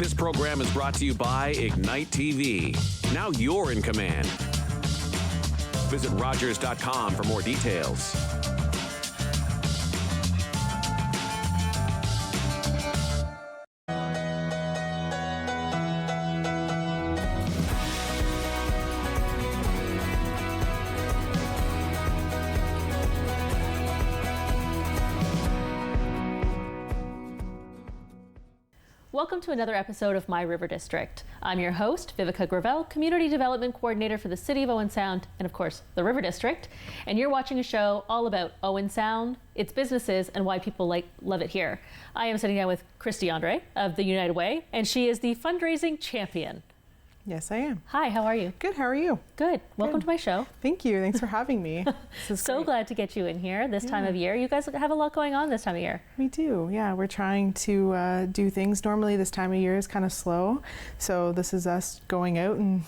This program is brought to you by Ignite TV. Now you're in command. Visit Rogers.com for more details. Welcome to another episode of My River District. I'm your host, Viveca Gravel, Community Development Coordinator for the City of Owen Sound and, of course, the River District. And you're watching a show all about Owen Sound, its businesses, and why people love it here. I am sitting down with Kristy Andre of the United Way, and she is the fundraising champion. Yes, I am. Hi, how are you? Good, how are you? Good. Welcome to my show. Thank you. Thanks for having me. So glad to get you in here this time of year. You guys have a lot going on this time of year. We do, yeah. We're trying to do things. Normally this time of year is kind of slow. So this is us going out and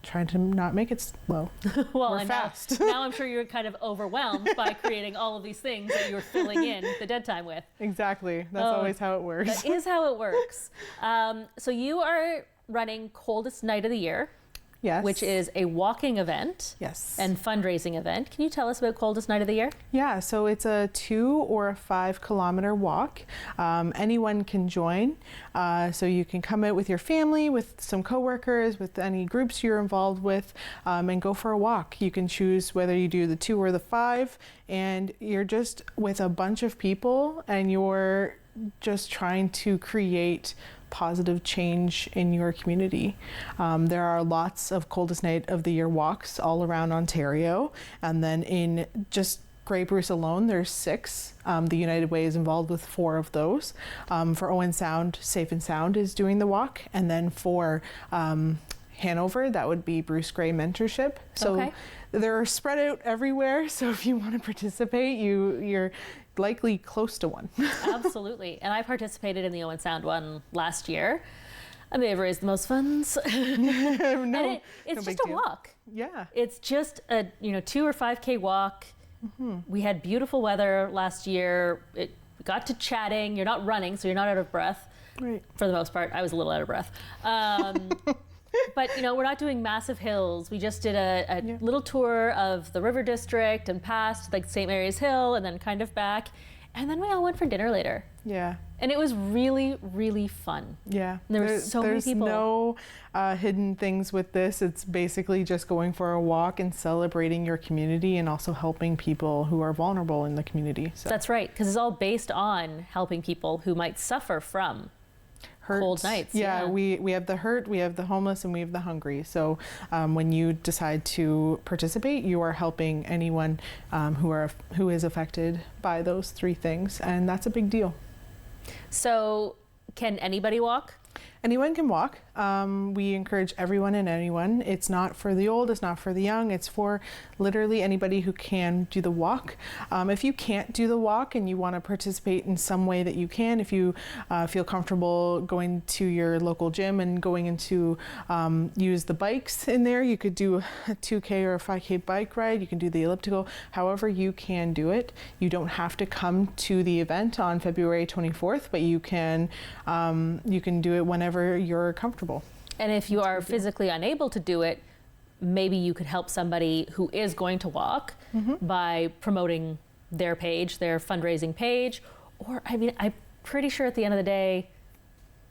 trying to not make it slow. Well, we're and fast. Now I'm sure you're kind of overwhelmed by creating all of these things that you're filling in the dead time with. Exactly. That's always how it works. That is how it works. So you are running Coldest Night of the Year. Yes. Which is a walking event. Yes. And fundraising event. Can you tell us about Coldest Night of the Year? Yeah, so it's a 2 or a 5 kilometer walk. Anyone can join. So you can come out with your family, with some coworkers, with any groups you're involved with, and go for a walk. You can choose whether you do the 2 or the 5, and you're just with a bunch of people and you're just trying to create positive change in your community. There are lots of Coldest Night of the Year walks all around Ontario, and then in just Grey Bruce alone there's 6. The United Way is involved with 4 of those. For Owen Sound, Safe and Sound is doing the walk, and then for Hanover, that would be Bruce Gray Mentorship. So they're spread out everywhere, so if you want to participate, you're likely close to one. Absolutely. And I participated in the Owen Sound one last year. I may have raised the most funds. It's just a walk. Yeah. It's just a 2 or 5K walk. Mm-hmm. We had beautiful weather last year. It got to chatting. You're not running, so you're not out of breath. Right. For the most part. I was a little out of breath. But, we're not doing massive hills. We just did a little tour of the River District and past St. Mary's Hill and then kind of back. And then we all went for dinner later. Yeah. And it was really, really fun. Yeah. And there were so many people. There's no hidden things with this. It's basically just going for a walk and celebrating your community and also helping people who are vulnerable in the community. So. That's right. Because it's all based on helping people who might suffer from cold nights. Yeah, we have the hurt, we have the homeless, and we have the hungry. So when you decide to participate, you are helping anyone who is affected by those 3 things, and that's a big deal. So can anybody walk? Anyone can walk. We encourage everyone and anyone. It's not for the old, it's not for the young, it's for literally anybody who can do the walk. If you can't do the walk and you want to participate in some way that you can, if you feel comfortable going to your local gym and going into use the bikes in there, you could do a 2K or a 5K bike ride, you can do the elliptical, however you can do it. You don't have to come to the event on February 24th, but you can do it whenever you're comfortable. And if you are physically unable to do it, maybe you could help somebody who is going to walk by promoting their page, their fundraising page. Or, I'm pretty sure at the end of the day,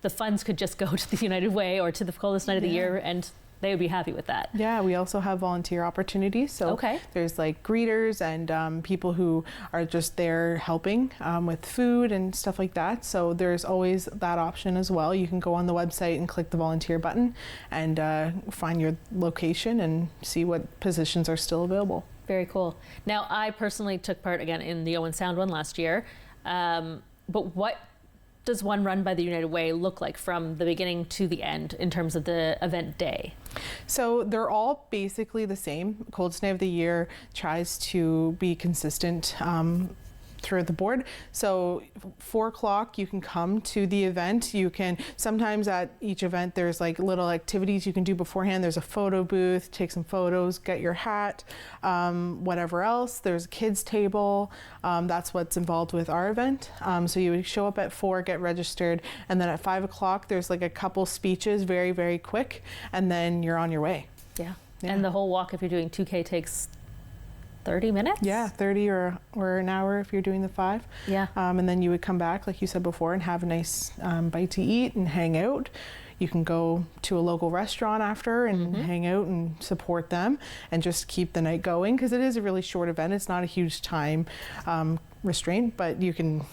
the funds could just go to the United Way or to the Coldest Night of the Year, and they would be happy with that. Yeah, we also have volunteer opportunities. So there's greeters and people who are just there helping with food and stuff like that. So there's always that option as well. You can go on the website and click the volunteer button and find your location and see what positions are still available. Very cool. Now, I personally took part again in the Owen Sound one last year. But what does one run by the United Way look like from the beginning to the end in terms of the event day? So they're all basically the same. Coldest Night of the Year tries to be consistent throughout the board. So 4 o'clock, you can come to the event. You can, sometimes at each event, there's like little activities you can do beforehand. There's a photo booth, take some photos, get your hat, whatever else. There's a kids table. That's what's involved with our event. So you would show up at 4, get registered, and then at 5 o'clock, there's like a couple speeches, very, very quick, and then you're on your way. Yeah. And the whole walk, if you're doing 2K, takes 30 minutes? Yeah, 30 or an hour if you're doing the 5. Yeah. And then you would come back, like you said before, and have a nice bite to eat and hang out. You can go to a local restaurant after and hang out and support them and just keep the night going, because it is a really short event. It's not a huge time restraint, but you can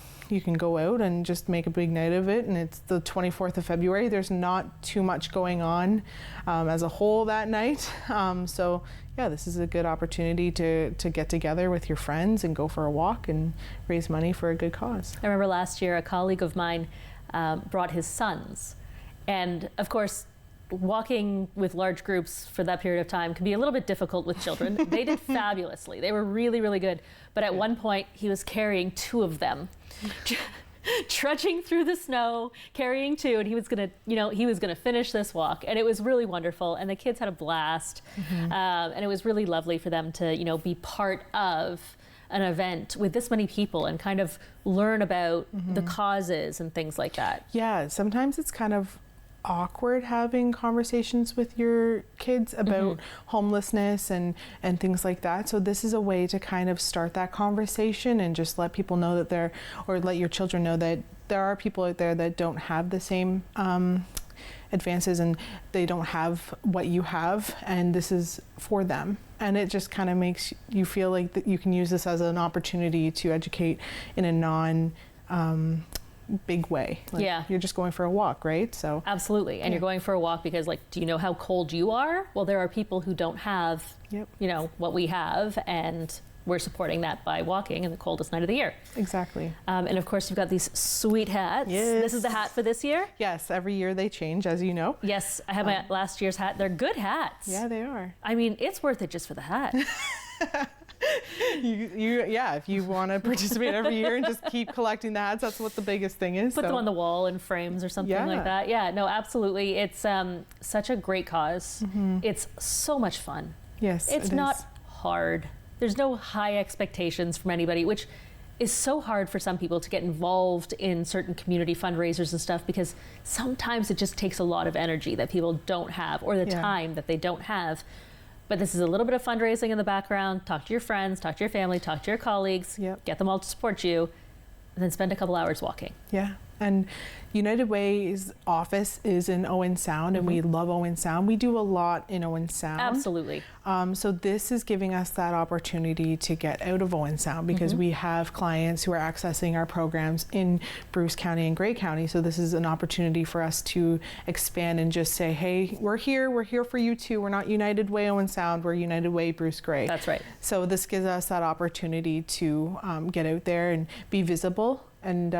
go out and just make a big night of it. And it's the 24th of February. There's not too much going on as a whole that night. So yeah, this is a good opportunity to get together with your friends and go for a walk and raise money for a good cause. I remember last year a colleague of mine brought his sons. And of course, walking with large groups for that period of time can be a little bit difficult with children. They did fabulously. They were really, really good. But at one point, he was carrying 2 of them, trudging through the snow, carrying 2, and he was gonna finish this walk. And it was really wonderful. And the kids had a blast. And it was really lovely for them to, be part of an event with this many people and kind of learn about the causes and things like that. Yeah, sometimes it's kind of awkward having conversations with your kids about homelessness and things like that. So this is a way to kind of start that conversation and just let people know that let your children know that there are people out there that don't have the same advances and they don't have what you have, and this is for them. And it just kind of makes you feel like that you can use this as an opportunity to educate in a non big way. You're just going for a walk, right? So absolutely. And you're going for a walk because, do you know how cold you are? Well, there are people who don't have what we have, and we're supporting that by walking in the coldest night of the year. Exactly. And of course, you've got these sweet hats. Yes. This is the hat for this year? Yes, every year they change, as you know. Yes, I have my last year's hat. They're good hats. Yeah, they are. I mean, it's worth it just for the hat. If you want to participate every year and just keep collecting the hats, that's what the biggest thing is. Put them on the wall in frames or something like that. Yeah, no, absolutely. It's such a great cause. It's so much fun. Yes, it's not hard. There's no high expectations from anybody, which is so hard for some people to get involved in certain community fundraisers and stuff, because sometimes it just takes a lot of energy that people don't have, or the time that they don't have. But this is a little bit of fundraising in the background. Talk to your friends, talk to your family, talk to your colleagues, get them all to support you, and then spend a couple hours walking. Yeah. And United Way's office is in Owen Sound, and we love Owen Sound. We do a lot in Owen Sound. Absolutely. So this is giving us that opportunity to get out of Owen Sound, because we have clients who are accessing our programs in Bruce County and Grey County. So this is an opportunity for us to expand and just say, hey, we're here for you too. We're not United Way Owen Sound, we're United Way Bruce Grey. That's right. So this gives us that opportunity to get out there and be visible. And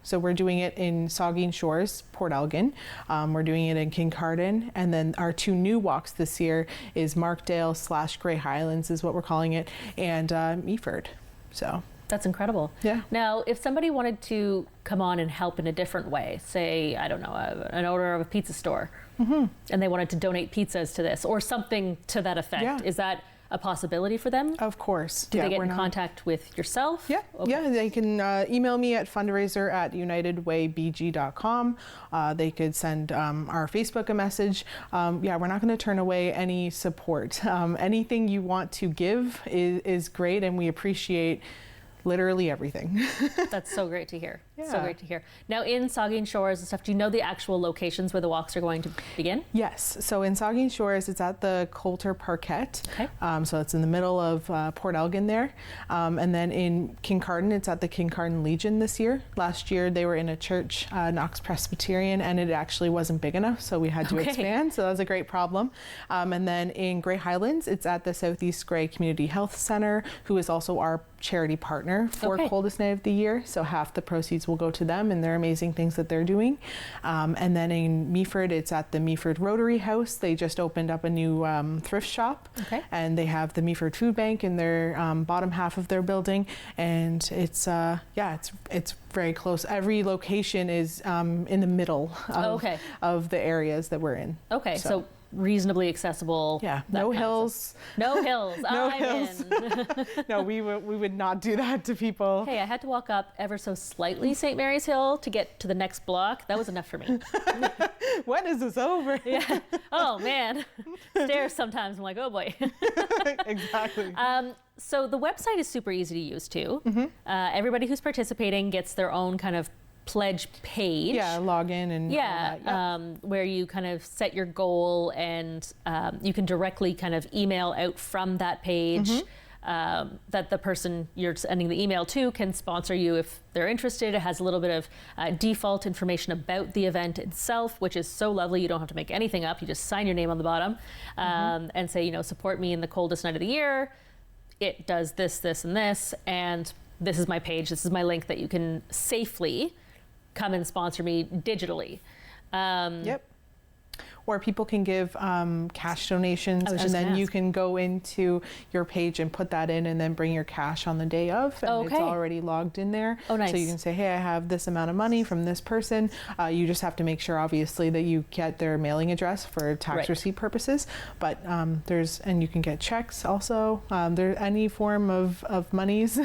so we're doing it in Saugeen Shores, Port Elgin. We're doing it in Kincardine. And then our 2 new walks this year is Markdale/Grey Highlands is what we're calling it, and Meaford. So that's incredible. Yeah. Now, if somebody wanted to come on and help in a different way, say, I don't know, an owner of a pizza store, and they wanted to donate pizzas to this or something to that effect, is that a possibility for them? Of course. Do they get in contact with yourself? Yeah, yeah. They can email me at fundraiser@unitedwaybg.com. They could send our Facebook a message. We're not going to turn away any support. Anything you want to give is great, and we appreciate literally everything. That's so great to hear. Yeah. So great to hear. Now, in Saugeen Shores and stuff, do you know the actual locations where the walks are going to begin? Yes. So in Saugeen Shores, it's at the Coulter Parquet. Okay. So it's in the middle of Port Elgin there. And then in Kincardine, it's at the Kincardine Legion this year. Last year, they were in a church, Knox Presbyterian, and it actually wasn't big enough, so we had to expand. So that was a great problem. And then in Grey Highlands, it's at the Southeast Grey Community Health Center, who is also our charity partner for Okay. Coldest Night of the Year. So half the proceeds will go to them and their amazing things that they're doing. And then in Meaford, it's at the Meaford Rotary House. They just opened up a new thrift shop. Okay. And they have the Meaford Food Bank in their bottom half of their building. And it's very close. Every location is in the middle of the areas that we're in. Okay, so reasonably accessible. Yeah, that no kind of hills. stuff. No hills. No I'm hills. in. No, we would not do that to people. Hey, I had to walk up ever so slightly St. Mary's Hill to get to the next block. That was enough for me. When is this over? Yeah. Oh man, stairs sometimes. I'm like, oh boy. Exactly. So the website is super easy to use too. Everybody who's participating gets their own kind of pledge page. Yeah, log in and all that. Yep. Where you kind of set your goal and you can directly kind of email out from that page that the person you're sending the email to can sponsor you if they're interested. It has a little bit of default information about the event itself, which is so lovely. You don't have to make anything up. You just sign your name on the bottom and say, support me in the coldest night of the year. It does this, this, and this, and this is my page. This is my link that you can safely come and sponsor me digitally. Yep. Or people can give cash donations, and then you can go into your page and put that in and then bring your cash on the day of, and it's already logged in there. Oh, nice. So you can say, hey, I have this amount of money from this person. You just have to make sure, obviously, that you get their mailing address for tax receipt purposes. But and you can get checks also. There's any form of monies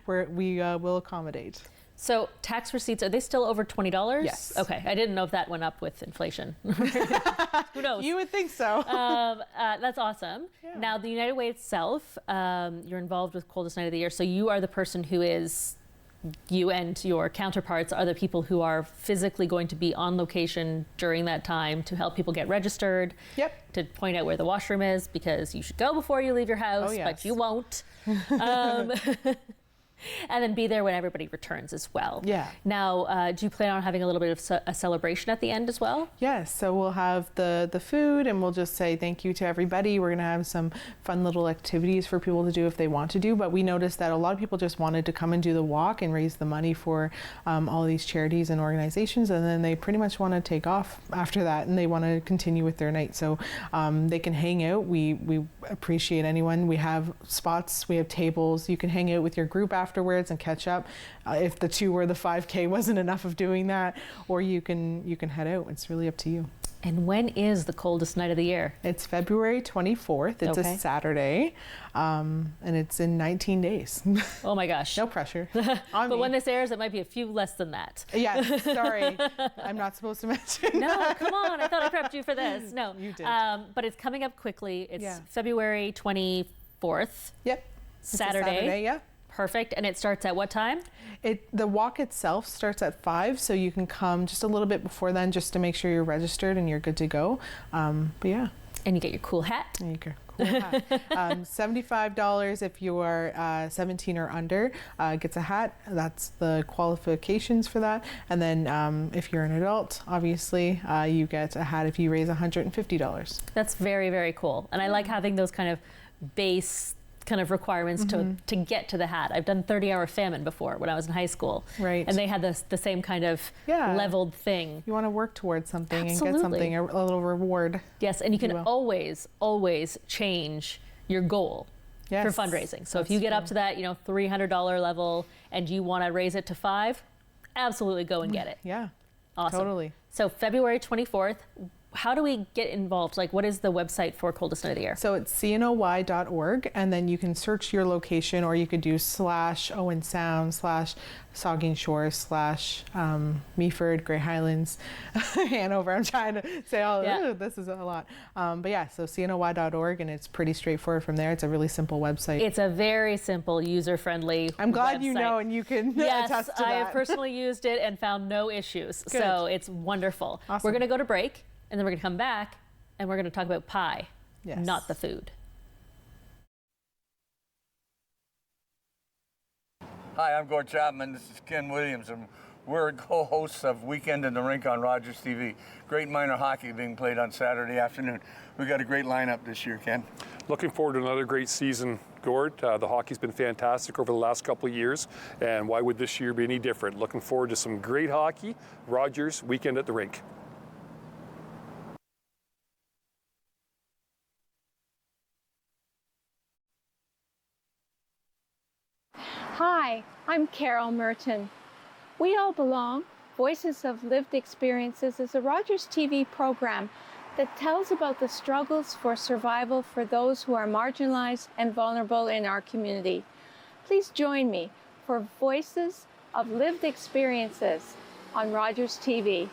where we will accommodate. So tax receipts, are they still over $20? Yes. Okay, I didn't know if that went up with inflation. Who knows? You would think so. That's awesome. Yeah. Now, the United Way itself, you're involved with Coldest Night of the Year, so you are the person who is, you and your counterparts are the people who are physically going to be on location during that time to help people get registered, to point out where the washroom is, because you should go before you leave your house, but you won't. And then be there when everybody returns as well. Yeah. Now, do you plan on having a little bit of a celebration at the end as well? Yes. So we'll have the food, and we'll just say thank you to everybody. We're going to have some fun little activities for people to do if they want to do. But we noticed that a lot of people just wanted to come and do the walk and raise the money for all these charities and organizations, and then they pretty much want to take off after that, and they want to continue with their night. So they can hang out. We appreciate anyone. We have spots. We have tables. You can hang out with your group afterwards and catch up if the 2 or the 5K wasn't enough of doing that, or you can head out. It's really up to you. And when is the coldest night of the year? It's February 24th. It's a Saturday, and it's in 19 days. Oh my gosh. No pressure. But when this airs, it might be a few less than that. Yes, sorry. I'm not supposed to mention No, come on. I thought I prepped you for this. No. You did. But it's coming up quickly. It's February 24th. Yep. Saturday. Yeah. Perfect. And it starts at what time? The walk itself starts at 5, so you can come just a little bit before then just to make sure you're registered and you're good to go. But yeah. And you get your cool hat. And you get cool hat. $75 if you are 17 or under gets a hat. That's the qualifications for that. And then if you're an adult, obviously, you get a hat if you raise $150. That's very, very cool. And I like having those kind of base kind of requirements to get to the hat. I've done 30-hour famine before when I was in high school. Right. And they had the same kind of leveled thing. You want to work towards something Absolutely. And get something, a little reward. Yes, and you can always change your goal for fundraising. So if you get up to that, $300 level and you want to raise it to $500, absolutely go and get it. Yeah. Awesome. Totally. So February 24th, how do we get involved? Like, what is the website for Coldest Night of the Year? So it's cnoy.org, and then you can search your location, or you could do /Owen Sound /Saugeen Shores /Meaford, Grey Highlands, Hanover. I'm trying to say this is a lot. But yeah, so cnoy.org, and it's pretty straightforward from there. It's a really simple website. It's a very simple, user-friendly I'm glad website. You know, and you can attest to that. Yes, I have personally used it and found no issues. Good. So it's wonderful. Awesome. We're going to go to break, and then we're going to come back, and we're going to talk about pie, not the food. Hi, I'm Gord Chapman. This is Ken Williams, and we're co-hosts of Weekend in the Rink on Rogers TV. Great minor hockey being played on Saturday afternoon. We got a great lineup this year, Ken. Looking forward to another great season. Gord. The hockey's been fantastic over the last couple of years, and why would this year be any different? Looking forward to some great hockey. Rogers, weekend at the rink. Hi, I'm Carol Merton. We All Belong, Voices of Lived Experiences is a Rogers TV program that tells about the struggles for survival for those who are marginalized and vulnerable in our community. Please join me for Voices of Lived Experiences on Rogers TV.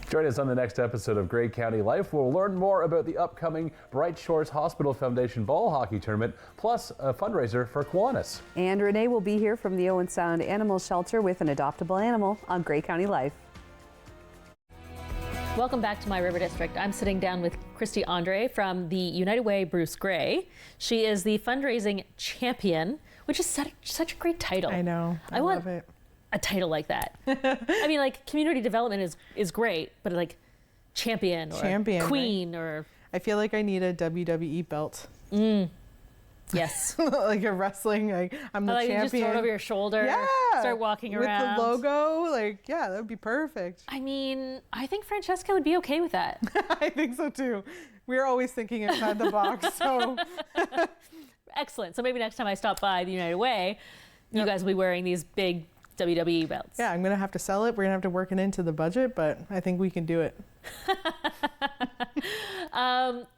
Join us on the next episode of Grey County Life. We'll learn more about the upcoming Bright Shores Hospital Foundation Ball Hockey Tournament, plus a fundraiser for Kiwanis. And Renee will be here from the Owen Sound Animal Shelter with an adoptable animal on Grey County Life. Welcome back to My River District. I'm sitting down with Kristy Andre from the United Way Bruce Grey. She is the fundraising champion, which is such a great title. I know. I love it. A title like that. I mean, like, community development is great, but like champion or queen, right? Or I feel like I need a WWE belt. Yes. Like a wrestling, like I'm the champion. You just throw it over your shoulder. Yeah. Start walking around. With the logo, like, yeah, that would be perfect. I mean, I think Francesca would be okay with that. I think so too. We're always thinking outside the box, so. Excellent. So maybe next time I stop by the United Way, you guys will be wearing these big WWE belts. Yeah, I'm going to have to sell it. We're going to have to work it into the budget, but I think we can do it.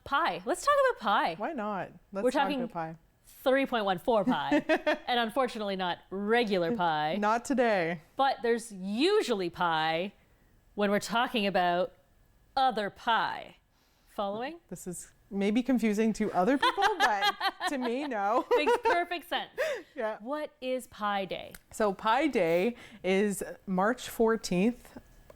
Pie. Let's talk about pie. Why not? We're talking about pie. 3.14 pie, and unfortunately not regular pie. Not today. But there's usually pie when we're talking about other pie. Following? This is maybe confusing to other people, but to me, no. Makes perfect sense. Yeah. What is Pie Day? So Pie Day is March 14th,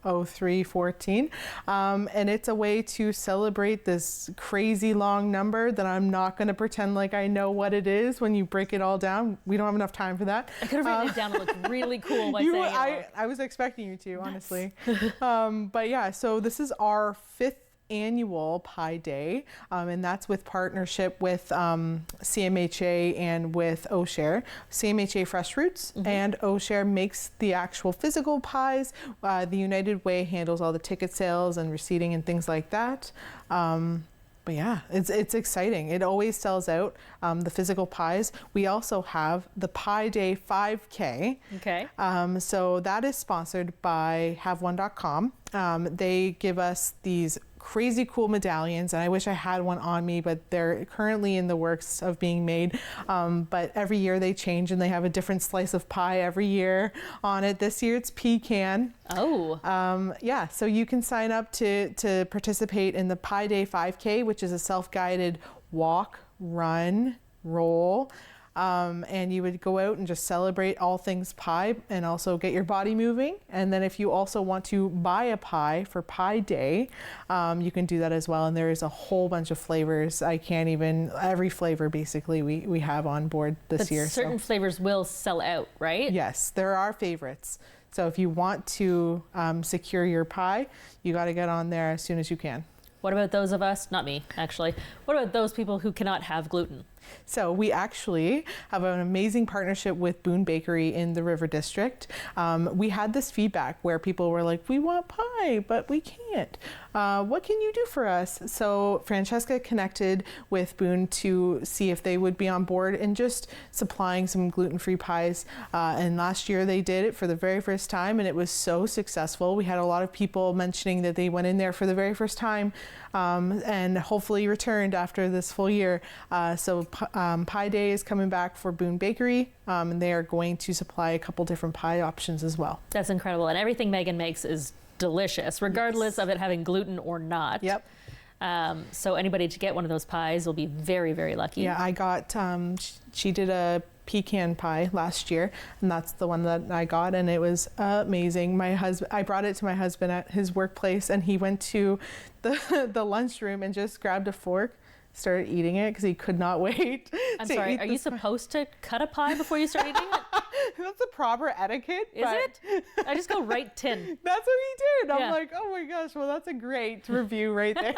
0314, and it's a way to celebrate this crazy long number that I'm not going to pretend like I know what it is when you break it all down. We don't have enough time for that. I could have written it down to look really cool by saying it. I was expecting you to, honestly. But yeah, so this is our 5th annual Pie Day, and that's with partnership with CMHA and with O'Share. CMHA Fresh Roots and O'Share makes the actual physical pies. The United Way handles all the ticket sales and receipting and things like that. But yeah, it's exciting. It always sells out, the physical pies. We also have the Pie Day 5K. Okay. So that is sponsored by HaveOne.com. They give us these crazy cool medallions, and I wish I had one on me, but they're currently in the works of being made. But every year they change, and they have a different slice of pie every year on it. This year it's pecan. Oh. Yeah, so you can sign up to participate in the Pie Day 5K, which is a self-guided walk, run, roll. And you would go out and just celebrate all things pie and also get your body moving. And then if you also want to buy a pie for Pie Day, you can do that as well. And there is a whole bunch of flavors. Every flavor basically we have on board this year. Certain flavors will sell out, right? Yes, there are favorites. So if you want to secure your pie, you got to get on there as soon as you can. What about those of us, not me actually, what about those people who cannot have gluten? So we actually have an amazing partnership with Boone Bakery in the River District. We had this feedback where people were like, we want pie, but we can't. What can you do for us? So Francesca connected with Boone to see if they would be on board and just supplying some gluten-free pies. And last year they did it for the very first time, and it was so successful. We had a lot of people mentioning that they went in there for the very first time and hopefully returned after this full year. So Pie Day is coming back for Boone Bakery, and they are going to supply a couple different pie options as well. That's incredible. And everything Megan makes is delicious, regardless of it having gluten or not. Yep. So anybody to get one of those pies will be very, very lucky. Yeah, I got, she did a pecan pie last year, and that's the one that I got, and it was amazing. I brought it to my husband at his workplace, and he went to the lunchroom and just grabbed a fork, started eating it because he could not wait. I'm sorry, are you supposed to cut a pie before you start eating it? That's a proper etiquette. Is it? I just go right tin. That's what he did. I'm Yeah. like, oh my gosh, well, that's a great review right there.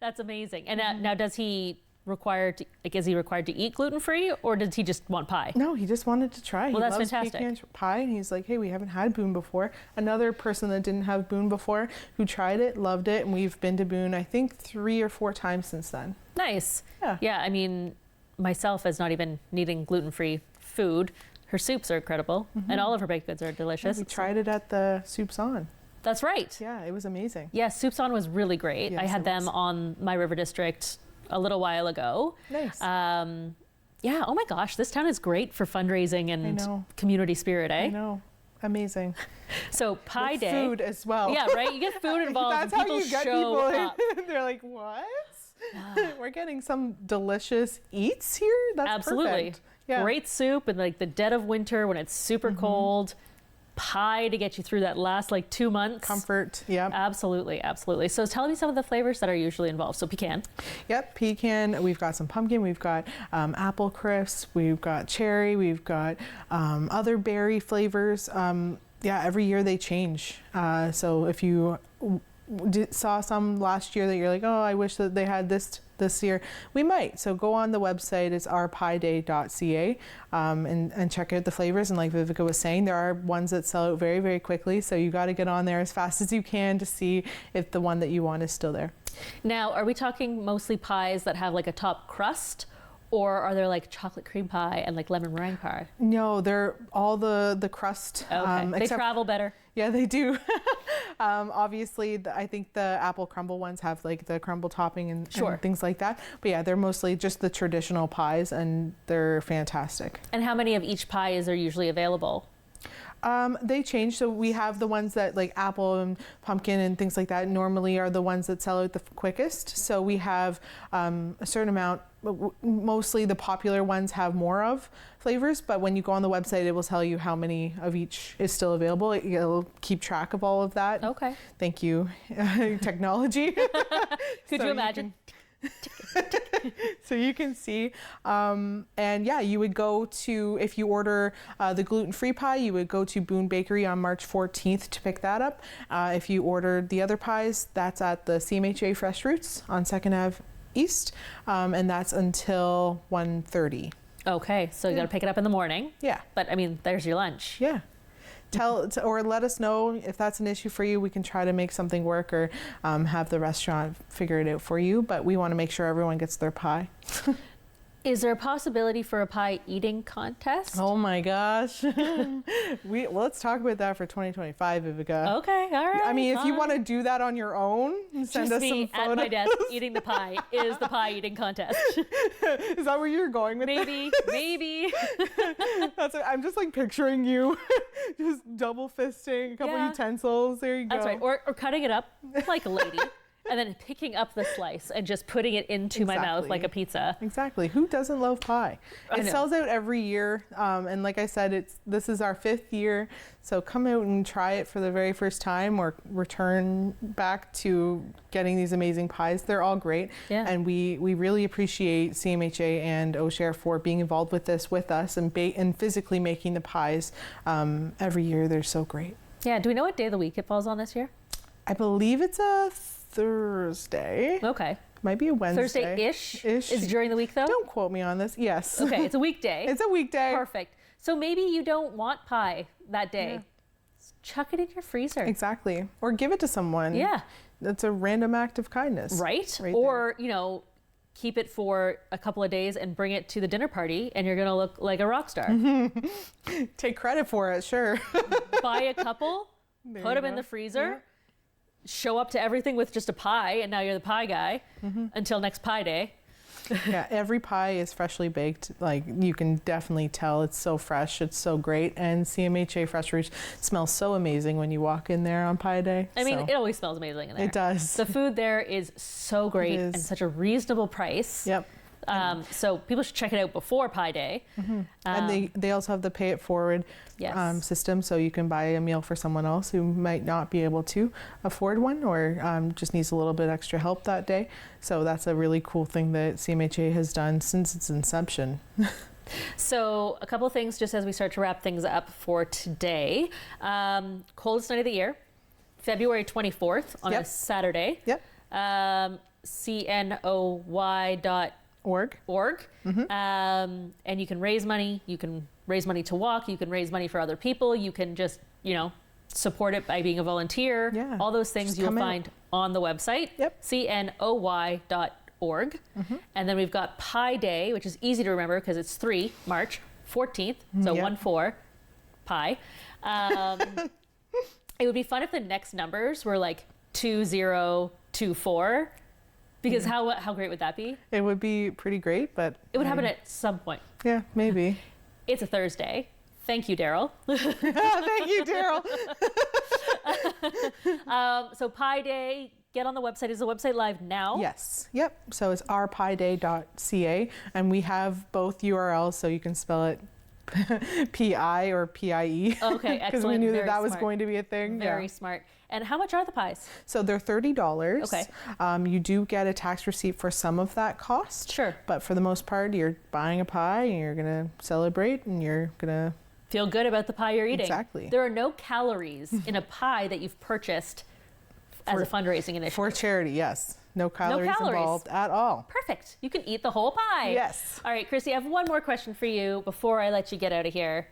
That's amazing. And now does he is he required to eat gluten-free, or does he just want pie? No, he just wanted to try. Well, He that's loves fantastic. pecan pie, and he's like, hey, we haven't had Boone before. Another person that didn't have Boone before who tried it, loved it, and we've been to Boone, I think 3 or 4 times since then. Nice. Yeah. Yeah, I mean, myself as not even needing gluten-free food, her soups are incredible, and all of her baked goods are delicious. We tried it at the Soups On. That's right. Yeah, it was amazing. Yeah, Soups On was really great. I Yes, had it them was. on my River District a little while ago. Nice. Yeah, oh my gosh, this town is great for fundraising and know. community spirit, eh? I know. Amazing. So Pie With Day. food as well. Yeah, right? You get food involved That's and how people you get show people up. in. They're like, what? We're getting some delicious eats here? That's Absolutely. perfect. Yeah. Great soup in like the dead of winter when it's super cold. Pie to get you through that last like 2 months. Comfort. Yeah. Absolutely, absolutely. So tell me some of the flavors that are usually involved. So pecan. Yep, pecan. We've got some pumpkin. We've got apple crisps. We've got cherry. We've got other berry flavors. Yeah, every year they change. So if you saw some last year that you're like, oh, I wish that they had this year, we might. So go on the website, it's ourpieday.ca, and check out the flavors. And like Viveca was saying, there are ones that sell out very, very quickly. So you got to get on there as fast as you can to see if the one that you want is still there. Now, are we talking mostly pies that have like a top crust, or are there like chocolate cream pie and like lemon meringue pie? No, they're all the crust. Okay, they travel better. Yeah, they do. Obviously, I think the apple crumble ones have like the crumble topping and things like that. But yeah, they're mostly just the traditional pies, and they're fantastic. And how many of each pie is there usually available? They change. So we have the ones that like apple and pumpkin and things like that normally are the ones that sell out the quickest. So we have a certain amount. Mostly the popular ones have more of flavors, but when you go on the website, it will tell you how many of each is still available. It'll keep track of all of that. Okay. Thank you, technology. Could you imagine? So you can see, and yeah, you would go to, if you order the gluten-free pie, you would go to Boone Bakery on March 14th to pick that up. If you ordered the other pies, that's at the CMHA Fresh Roots on 2nd Ave East, and that's until 1:30. Okay, so you got to pick it up in the morning. Yeah. But I mean, there's your lunch. Yeah. Or let us know if that's an issue for you. We can try to make something work, or have the restaurant figure it out for you. But we want to make sure everyone gets their pie. Is there a possibility for a pie eating contest? Oh my gosh. Let's talk about that for 2025, Viveca. Okay, all right. I mean, if you fine. want to do that on your own, send Just us me some photos. at my desk eating the pie is the pie eating contest. Is that where you're going with Maybe. I'm just like picturing you just double fisting a couple Yeah. utensils. There you go. That's right. Or cutting it up like a lady and then picking up the slice and just putting it into my mouth like a pizza. Exactly. Who doesn't love pie? I It know. sells out every year. And like I said, this is our 5th year. So come out and try it for the very first time, or return back to getting these amazing pies. They're all great. Yeah. And we really appreciate CMHA and OSHARE for being involved with this with us, and physically making the pies every year. They're so great. Yeah. Do we know what day of the week it falls on this year? I believe it's a Thursday. Okay. Might be a Wednesday. Thursday-ish? Ish. Is during the week though? Don't quote me on this. Yes. Okay, it's a weekday. It's a weekday. Perfect. So maybe you don't want pie that day. Yeah. Chuck it in your freezer. Exactly. Or give it to someone. Yeah. That's a random act of kindness. Right? Right Or, keep it for a couple of days and bring it to the dinner party and you're going to look like a rock star. Take credit for it, sure. Buy a couple, There put you them in go. the freezer, show up to everything with just a pie, and now you're the pie guy until next Pie Day. Yeah, every pie is freshly baked. Like, you can definitely tell it's so fresh. It's so great. And CMHA Fresh Roots smells so amazing when you walk in there on Pie Day. I mean, So, it always smells amazing in there. it does. The food there is so great is. and such a reasonable price. Yep. So people should check it out before Pie Day. And they also have the pay it forward Yes. system, so you can buy a meal for someone else who might not be able to afford one, or just needs a little bit extra help that day. So that's a really cool thing that CMHA has done since its inception. So a couple of things just as we start to wrap things up for today. Coldest night of the year, February 24th on a Saturday. Yep. CNOY.org. And you can raise money. You can raise money to walk. You can raise money for other people. You can just, support it by being a volunteer. Yeah. All those things you'll find on the website. Yep. CNOY.org. And then we've got Pi Day, which is easy to remember because it's March 14th. So 1-4 Pi. It would be fun if the next numbers were like 2024, because how great would that be? It would be pretty great, but it would happen at some point. Yeah, maybe. It's a Thursday. Thank you, Daryl. Thank you, Daryl. So Pi Day, get on the website. Is the website live now? Yes. Yep. So it's ourpiday.ca, and we have both URLs, so you can spell it P-I or P-I-E. Okay, excellent. Because we knew Very that was smart. going to be a thing. Very smart. And how much are the pies? So they're $30. Okay. You do get a tax receipt for some of that cost. Sure. But for the most part, you're buying a pie and you're going to celebrate and you're going to feel good about the pie you're eating. Exactly. There are no calories in a pie that you've purchased as a fundraising initiative. For charity, yes. No calories involved at all. Perfect. You can eat the whole pie. Yes. All right, Kristy, I have one more question for you before I let you get out of here.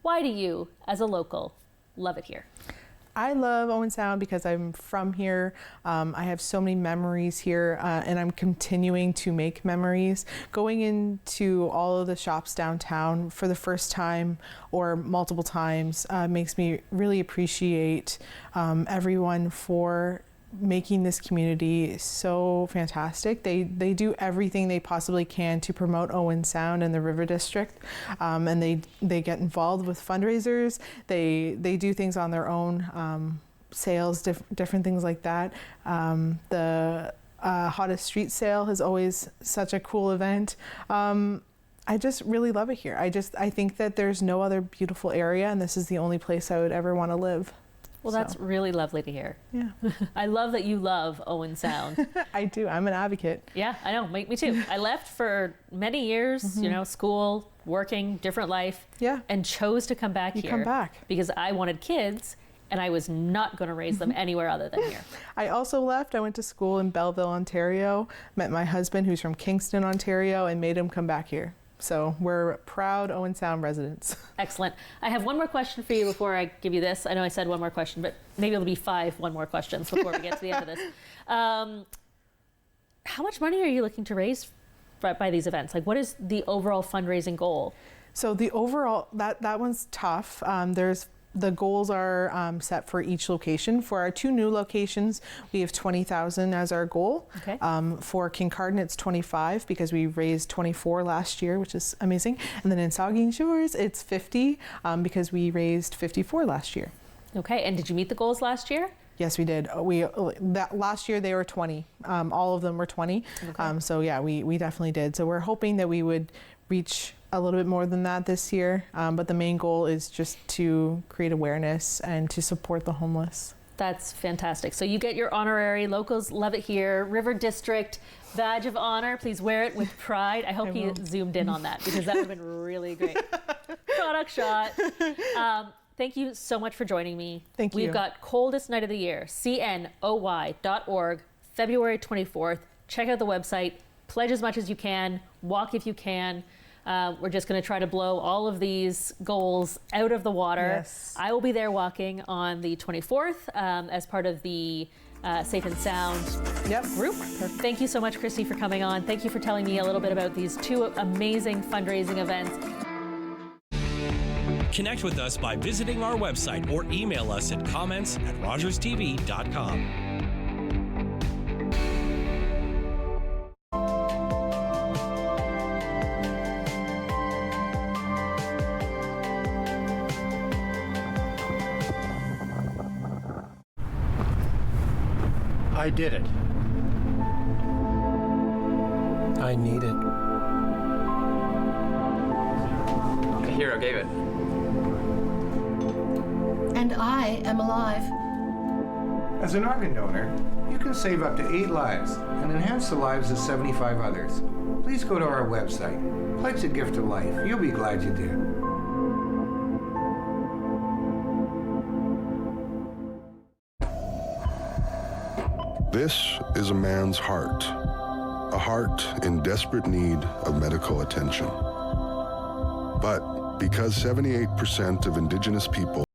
Why do you, as a local, love it here? I love Owen Sound because I'm from here. I have so many memories here, and I'm continuing to make memories. Going into all of the shops downtown for the first time or multiple times makes me really appreciate everyone for making this community so fantastic. They do everything they possibly can to promote Owen Sound and the River District, and they get involved with fundraisers. They do things on their own, sales, different things like that. The Hottest Street Sale is always such a cool event. I just really love it here. I think that there's no other beautiful area, and this is the only place I would ever want to live. Well, that's really lovely to hear. Yeah. I love that you love Owen Sound. I do. I'm an advocate. Yeah, I know. Me too. I left for many years, school, working, different life. Yeah. And chose to come back here. You come back. Because I wanted kids, and I was not going to raise them anywhere other than here. I also left. I went to school in Belleville, Ontario, met my husband, who's from Kingston, Ontario, and made him come back here. So we're proud Owen Sound residents. Excellent. I have one more question for you before I give you this. I know I said one more question, but maybe it'll be 5 one more questions before we get to the end of this. How much money are you looking to raise by these events? Like, what is the overall fundraising goal? So the overall, that one's tough. The goals are set for each location. For our 2 new locations, we have $20,000 as our goal. Okay. For Kincardine, it's $25 because we raised $24 last year, which is amazing. And then in Saugeen Shores, it's $50 because we raised $54 last year. Okay. And did you meet the goals last year? Yes, we did. Last year they were 20. All of them were 20. Okay. So yeah, we definitely did. So we're hoping that we would reach a little bit more than that this year, but the main goal is just to create awareness and to support the homeless. That's fantastic. So you get your honorary. Locals love it here. River District badge of honor. Please wear it with pride. I hope he zoomed in on that because that would have been really great. Product shot. Thank you so much for joining me. Thank you. We've got Coldest Night of the Year, CNOY.org, February 24th. Check out the website. Pledge as much as you can. Walk if you can. We're just going to try to blow all of these goals out of the water. Yes. I will be there walking on the 24th as part of the Safe and Sound group. Perfect. Thank you so much, Kristy, for coming on. Thank you for telling me a little bit about these 2 amazing fundraising events. Connect with us by visiting our website or email us at comments@rogerstv.com. I did it. I need it. A hero gave it. And I am alive. As an organ donor, you can save up to 8 lives and enhance the lives of 75 others. please go to our website. Pledge a gift of life. You'll be glad you did. This is a man's heart, a heart in desperate need of medical attention. But because 78% of Indigenous people